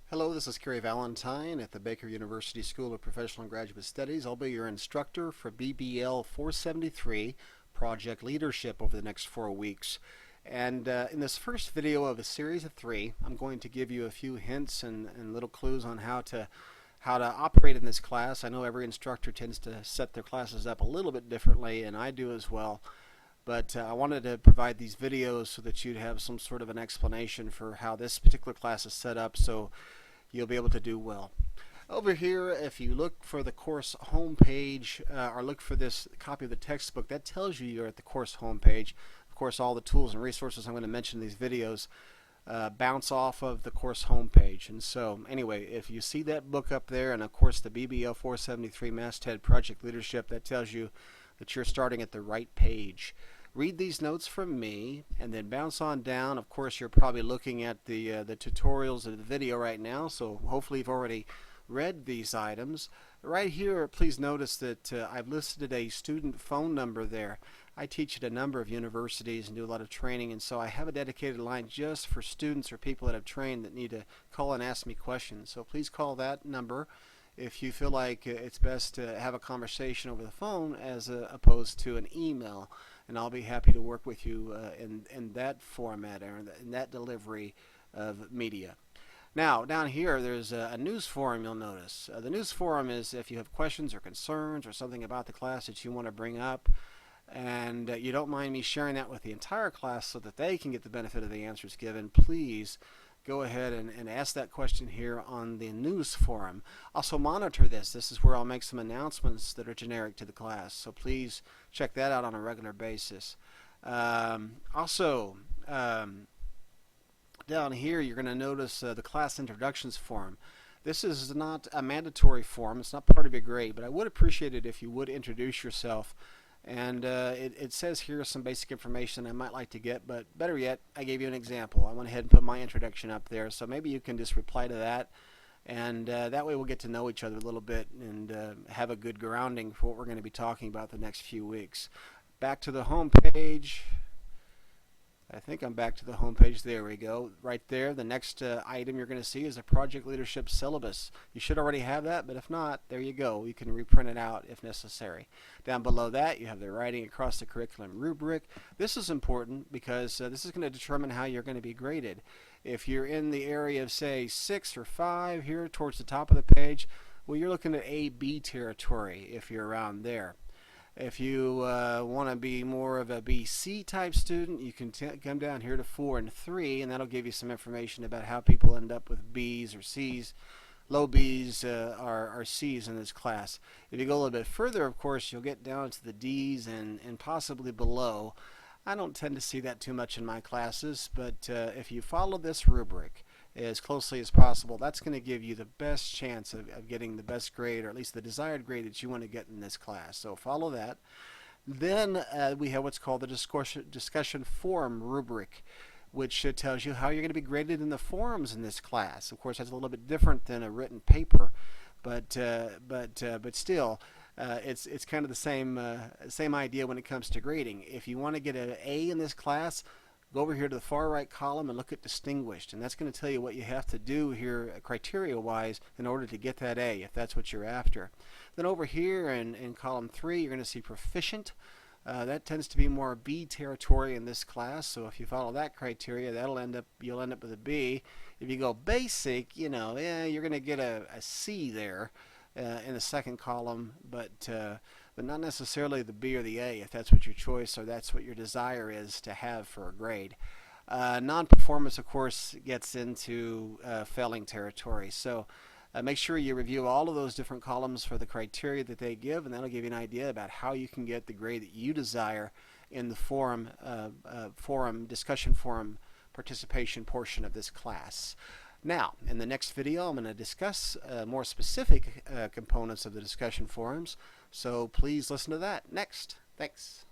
Hello, this is Kerry Valentine at the Baker University School of Professional and Graduate Studies. I'll be your instructor for BBL 473 Project Leadership over the next 4 weeks. And in this first video of a series of 3, I'm going to give you a few hints and little clues on how to operate in this class. I know every instructor tends to set their classes up a little bit differently, and I do as well. But I wanted to provide these videos so that you'd have some sort of an explanation for how this particular class is set up, so you'll be able to do well. Over here, if you look for the course homepage or look for this copy of the textbook, that tells you you're at the course homepage. Of course, all the tools and resources I'm going to mention in these videos bounce off of the course homepage. And so, anyway, if you see that book up there, and of course the BBL 473 Masthead Project Leadership, that tells you that you're starting at the right page. Read these notes from me and then bounce on down. Of course, you're probably looking at the tutorials of the video right now, so hopefully you've already read these items. Right here, please notice that I've listed a student phone number there. I teach at a number of universities and do a lot of training, and so I have a dedicated line just for students or people that have trained that need to call and ask me questions. So please call that number if you feel like it's best to have a conversation over the phone as opposed to an email. And I'll be happy to work with you in that format or in that delivery of media. Now, down here, there's a news forum you'll notice. The news forum is if you have questions or concerns or something about the class that you want to bring up, and you don't mind me sharing that with the entire class so that they can get the benefit of the answers given, please go ahead and ask that question here on the news forum. Also monitor this. This is where I'll make some announcements that are generic to the class, so please check that out on a regular basis. Down here you're going to notice the class introductions form. This is not a mandatory form. It's not part of your grade, but I would appreciate it if you would introduce yourself. And it says here some basic information I might like to get, but better yet, I gave you an example. I went ahead and put my introduction up there, so maybe you can just reply to that, and that way we'll get to know each other a little bit and have a good grounding for what we're going to be talking about the next few weeks. Back to the home page. I think I'm back to the home page. There we go. Right there, the next item you're going to see is a project leadership syllabus. You should already have that, but if not, there you go. You can reprint it out if necessary. Down below that, you have the writing across the curriculum rubric. This is important because this is going to determine how you're going to be graded. If you're in the area of, say, 6 or 5 here towards the top of the page, well, you're looking at A-B territory if you're around there. If you want to be more of a BC type student, you can come down here to 4 and 3, and that'll give you some information about how people end up with B's or C's. Low B's are C's in this class. If you go a little bit further, of course, you'll get down to the D's and possibly below. I don't tend to see that too much in my classes, but if you follow this rubric as closely as possible, that's going to give you the best chance of getting the best grade, or at least the desired grade that you want to get in this class. So follow that. Then we have what's called the discussion forum rubric, which tells you how you're going to be graded in the forums in this class. Of course, that's a little bit different than a written paper, but still, it's kind of the same idea when it comes to grading. If you want to get an A in this class, go over here to the far right column and look at distinguished, and that's going to tell you what you have to do here criteria wise in order to get that A, if that's what you're after. Then over here in column 3, you're going to see proficient. That tends to be more B territory in this class, so if you follow that criteria, you'll end up with a B. If you go basic, you're going to get a C there in the second column, but not necessarily the B or the A if that's what your choice or that's what your desire is to have for a grade. Non-performance, of course, gets into failing territory. So make sure you review all of those different columns for the criteria that they give, and that'll give you an idea about how you can get the grade that you desire in the discussion forum participation portion of this class. Now, in the next video, I'm going to discuss more specific components of the discussion forums, so please listen to that next. Thanks.